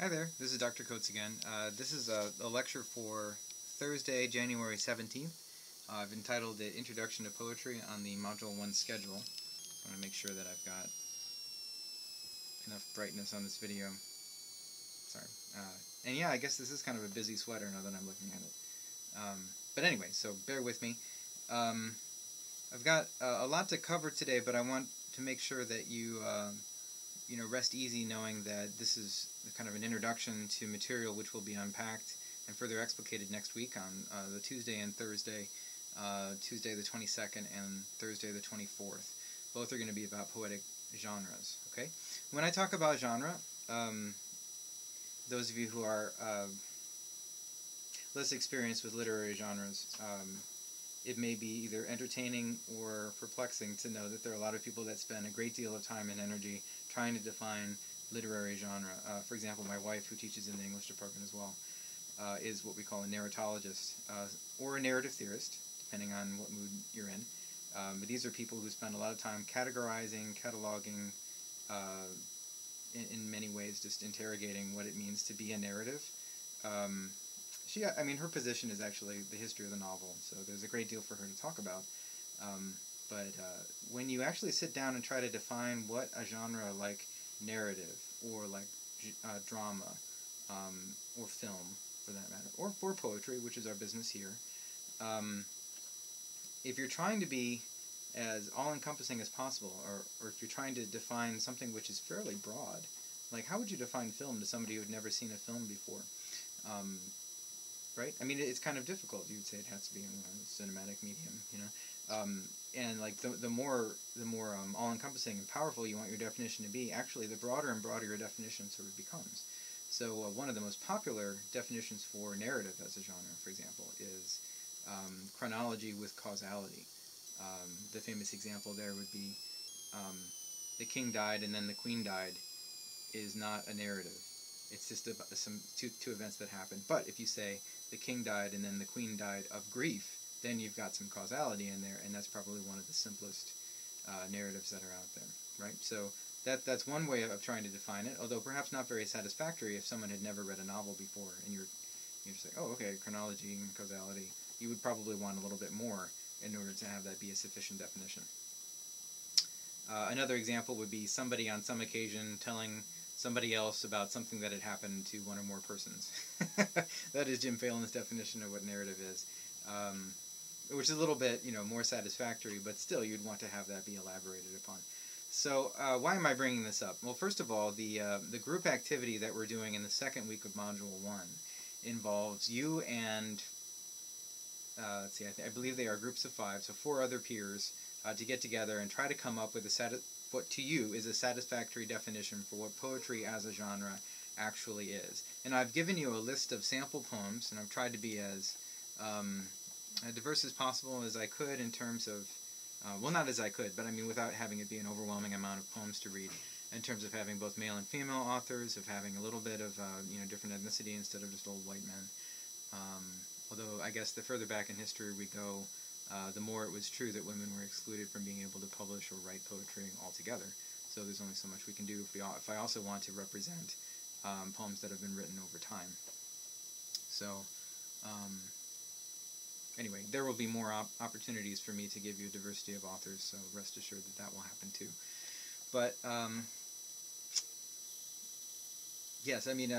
Hi there, this is Dr. Coates again. This is a lecture for Thursday, January 17th. I've entitled it Introduction to Poetry on the Module 1 schedule. I want to make sure that I've got enough brightness on this video. Sorry. And yeah, I guess this is kind of a busy sweater now that I'm looking at it. But anyway, so bear with me. I've got a lot to cover today, but I want to make sure that you rest easy knowing that this is kind of an introduction to material which will be unpacked and further explicated next week on the Tuesday and Thursday, Tuesday the 22nd and Thursday the 24th. Both are going to be about poetic genres, okay? When I talk about genre, those of you who are less experienced with literary genres, it may be either entertaining or perplexing to know that there are a lot of people that spend a great deal of time and energy trying to define literary genre. For example, my wife, who teaches in the English department as well, is what we call a narratologist, or a narrative theorist, depending on what mood you're in. But these are people who spend a lot of time categorizing, cataloging, in many ways just interrogating what it means to be a narrative. Her position is actually the history of the novel, so there's a great deal for her to talk about. But when you actually sit down and try to define what a genre like narrative, or like drama, or film, for that matter, or for poetry, which is our business here, if you're trying to be as all-encompassing as possible, or if you're trying to define something which is fairly broad, like how would you define film to somebody who had never seen a film before? Right? I mean, it's kind of difficult. You would say it has to be in a cinematic medium, you know? And like the more all-encompassing and powerful you want your definition to be, actually the broader and broader your definition sort of becomes. So one of the most popular definitions for narrative as a genre, for example, is chronology with causality. The famous example there would be the king died and then the queen died is not a narrative. It's just two events that happened. But if you say the king died and then the queen died of grief, then you've got some causality in there, and that's probably one of the simplest narratives that are out there, right? So that's one way of trying to define it, although perhaps not very satisfactory if someone had never read a novel before, and you're just like, oh, okay, chronology and causality. You would probably want a little bit more in order to have that be a sufficient definition. Another example would be somebody on some occasion telling somebody else about something that had happened to one or more persons. That is Jim Phelan's definition of what narrative is, which is a little bit, more satisfactory, but still you'd want to have that be elaborated upon. So why am I bringing this up? Well, first of all, the group activity that we're doing in the second week of Module 1 involves you and, I believe they are groups of 5, so 4 other peers, to get together and try to come up with what to you is a satisfactory definition for what poetry as a genre actually is. And I've given you a list of sample poems, and I've tried to be as diverse as possible as I could in terms of, well, not as I could, but I mean without having it be an overwhelming amount of poems to read, in terms of having both male and female authors, of having a little bit of, different ethnicity instead of just old white men. Although I guess the further back in history we go, the more it was true that women were excluded from being able to publish or write poetry altogether. So there's only so much we can do if I also want to represent poems that have been written over time. So anyway, there will be more opportunities for me to give you a diversity of authors, so rest assured that will happen too. But yes, I mean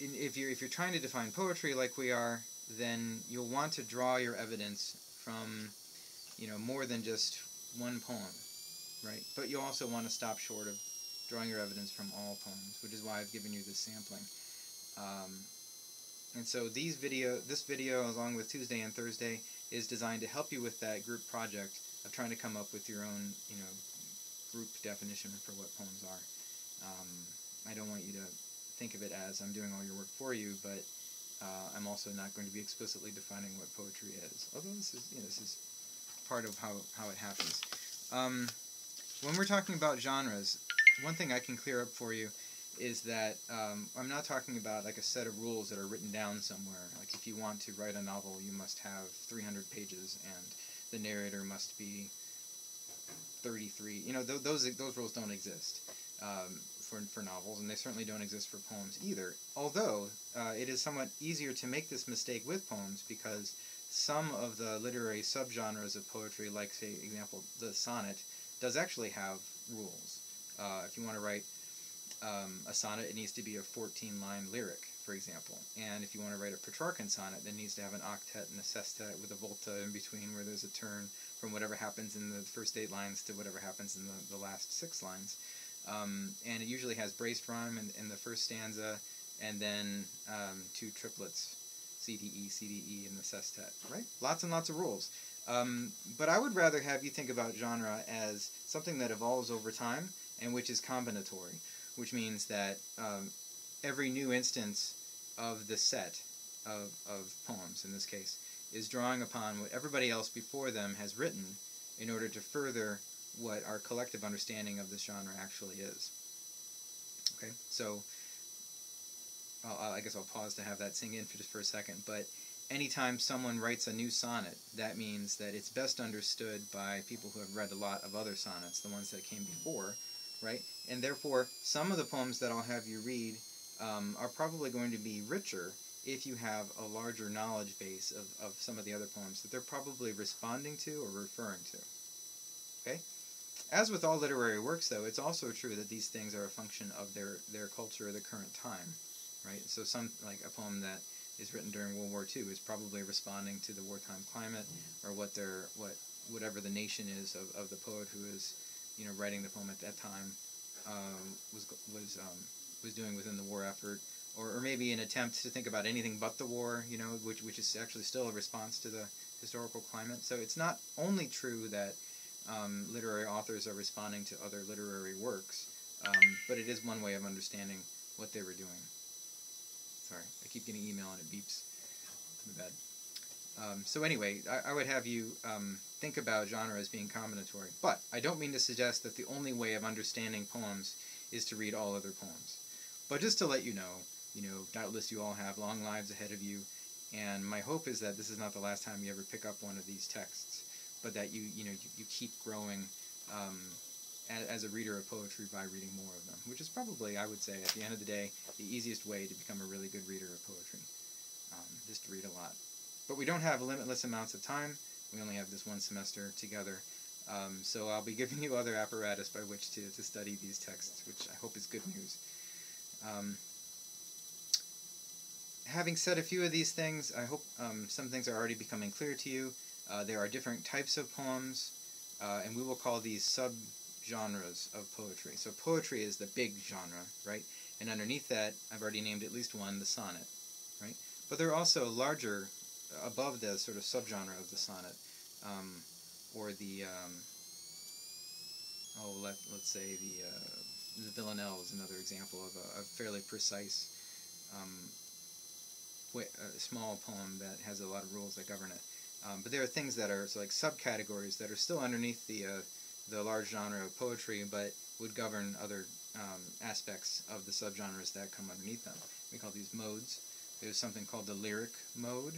if you're trying to define poetry like we are, then you'll want to draw your evidence from, more than just one poem, right? But you also want to stop short of drawing your evidence from all poems, which is why I've given you this sampling. And so this video, along with Tuesday and Thursday, is designed to help you with that group project of trying to come up with your own, group definition for what poems are. I don't want you to think of it as I'm doing all your work for you, but I'm also not going to be explicitly defining what poetry is. Although this is part of how it happens. When we're talking about genres, one thing I can clear up for you is that I'm not talking about like a set of rules that are written down somewhere. Like if you want to write a novel, you must have 300 pages and the narrator must be 33. Those rules don't exist. for novels, and they certainly don't exist for poems either. Although it is somewhat easier to make this mistake with poems because some of the literary subgenres of poetry, like, say, example, the sonnet, does actually have rules. If you want to write a sonnet, it needs to be a 14-line lyric, for example. And if you want to write a Petrarchan sonnet, it needs to have an octet and a sestet with a volta in between where there's a turn from whatever happens in the first 8 lines to whatever happens in the last 6 lines. And it usually has braced rhyme in the first stanza, and then 2 triplets, CDE, CDE, and the sestet, right? Lots and lots of rules. But I would rather have you think about genre as something that evolves over time and which is combinatory, which means that every new instance of the set of poems, in this case, is drawing upon what everybody else before them has written in order to further what our collective understanding of this genre actually is. Okay, so I guess I'll pause to have that sink in for a second, but anytime someone writes a new sonnet, that means that it's best understood by people who have read a lot of other sonnets, the ones that came before, right? And therefore, some of the poems that I'll have you read are probably going to be richer if you have a larger knowledge base of some of the other poems that they're probably responding to or referring to. Okay? As with all literary works, though, it's also true that these things are a function of their culture or the current time, right? So some, like a poem that is written during World War II is probably responding to the wartime climate or whatever the nation is of the poet who is, you know, writing the poem at that time was doing within the war effort, or maybe an attempt to think about anything but the war, you know, which is actually still a response to the historical climate. So it's not only true that literary authors are responding to other literary works, but it is one way of understanding what they were doing. Sorry, I keep getting email and it beeps. My bad. So anyway, I would have you think about genre as being combinatory, but I don't mean to suggest that the only way of understanding poems is to read all other poems. But just to let you know, doubtless you all have long lives ahead of you, and my hope is that this is not the last time you ever pick up one of these texts, but that you keep growing as a reader of poetry by reading more of them, which is probably, I would say, at the end of the day, the easiest way to become a really good reader of poetry, just to read a lot. But we don't have limitless amounts of time. We only have this one semester together. So I'll be giving you other apparatus by which to study these texts, which I hope is good news. Having said a few of these things, I hope some things are already becoming clear to you. There are different types of poems, and we will call these sub-genres of poetry. So poetry is the big genre, right? And underneath that, I've already named at least one, the sonnet, right? But there are also larger, above the sort of subgenre of the sonnet, or the, let's say the villanelle is another example of a fairly precise, a small poem that has a lot of rules that govern it. But there are things that are like subcategories that are still underneath the large genre of poetry, but would govern other aspects of the subgenres that come underneath them. We call these modes. There's something called the lyric mode.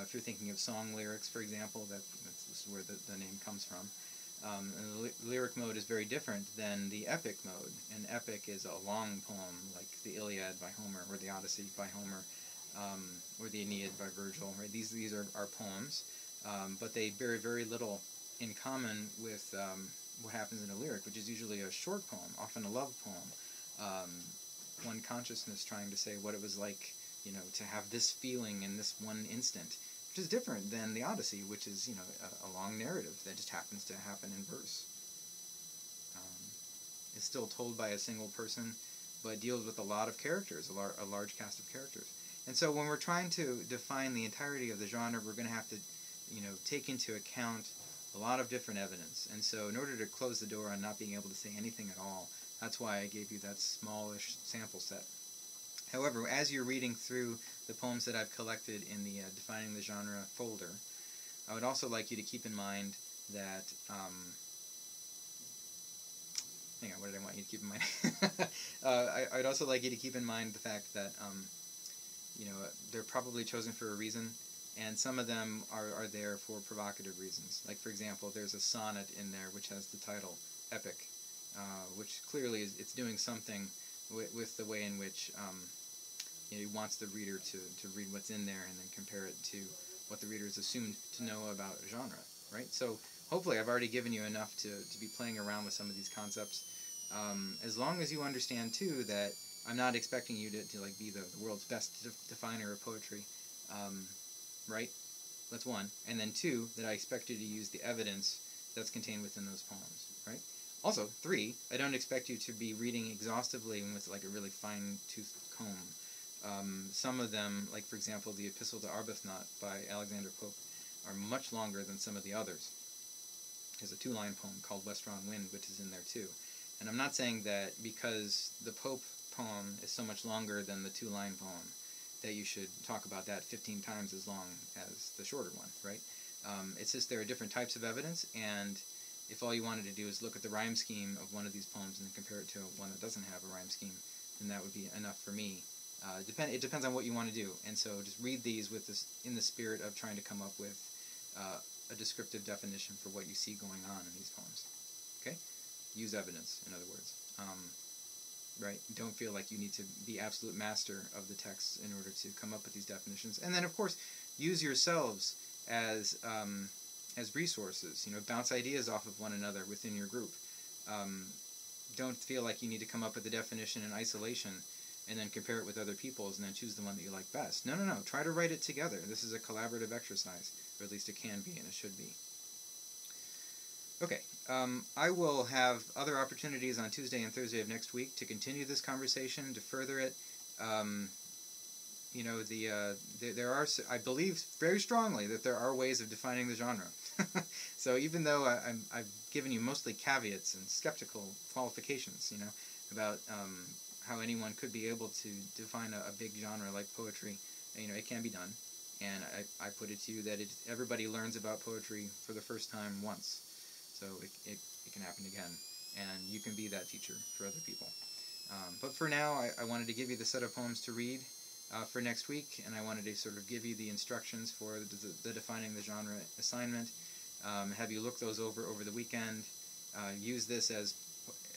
If you're thinking of song lyrics, for example, that's where the name comes from. And the lyric mode is very different than the epic mode. An epic is a long poem, like the Iliad by Homer, or the Odyssey by Homer, or the Aeneid by Virgil. Right? These are poems, but they bear very little in common with what happens in a lyric, which is usually a short poem, often a love poem. One consciousness trying to say what it was like, to have this feeling in this one instant, which is different than the Odyssey, which is, a long narrative that just happens to happen in verse. It's still told by a single person, but deals with a lot of characters, a large cast of characters. And so when we're trying to define the entirety of the genre, we're going to have to, take into account a lot of different evidence. And so in order to close the door on not being able to say anything at all, that's why I gave you that smallish sample set. However, as you're reading through the poems that I've collected in the Defining the Genre folder, I would also like you to keep in mind that, hang on, what did I want you to keep in mind? I'd also like you to keep in mind the fact that, they're probably chosen for a reason, and some of them are there for provocative reasons. Like, for example, there's a sonnet in there which has the title Epic, which clearly it's doing something with the way in which he wants the reader to read what's in there and then compare it to what the reader is assumed to know about a genre, right? So hopefully I've already given you enough to be playing around with some of these concepts. As long as you understand, too, that I'm not expecting you to like be the world's best definer of poetry, right? That's one. And then two, that I expect you to use the evidence that's contained within those poems, right? Also, three, I don't expect you to be reading exhaustively and with like a really fine-toothed comb. Some of them, like for example, the Epistle to Arbuthnot by Alexander Pope, are much longer than some of the others. There's a 2-line poem called Westron Wind, which is in there too. And I'm not saying that because the Pope poem is so much longer than the 2-line poem, that you should talk about that 15 times as long as the shorter one, right? It's just there are different types of evidence, and if all you wanted to do is look at the rhyme scheme of one of these poems and then compare it to one that doesn't have a rhyme scheme, then that would be enough for me. It depends on what you want to do, and so just read these with this in the spirit of trying to come up with a descriptive definition for what you see going on in these poems. Okay? Use evidence, in other words. Right? Don't feel like you need to be absolute master of the text in order to come up with these definitions. And then, of course, use yourselves as resources. Bounce ideas off of one another within your group. Don't feel like you need to come up with a definition in isolation and then compare it with other people's and then choose the one that you like best. No. Try to write it together. This is a collaborative exercise, or at least it can be, and it should be. Okay, I will have other opportunities on Tuesday and Thursday of next week to continue this conversation, to further it. There are, I believe very strongly that there are ways of defining the genre. So even though I've given you mostly caveats and skeptical qualifications, about how anyone could be able to define a big genre like poetry, it can be done. And I put it to you that everybody learns about poetry for the first time once. So it can happen again, and you can be that teacher for other people. But for now, I wanted to give you the set of poems to read for next week, and I wanted to sort of give you the instructions for the Defining the Genre assignment, have you look those over the weekend, use this as,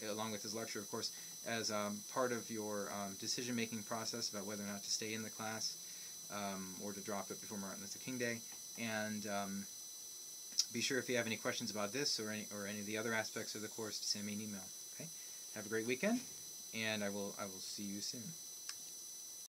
along with this lecture, of course, as part of your decision-making process about whether or not to stay in the class or to drop it before Martin Luther King Day, and be sure if you have any questions about this or any of the other aspects of the course to send me an email. Okay? Have a great weekend, and I will see you soon.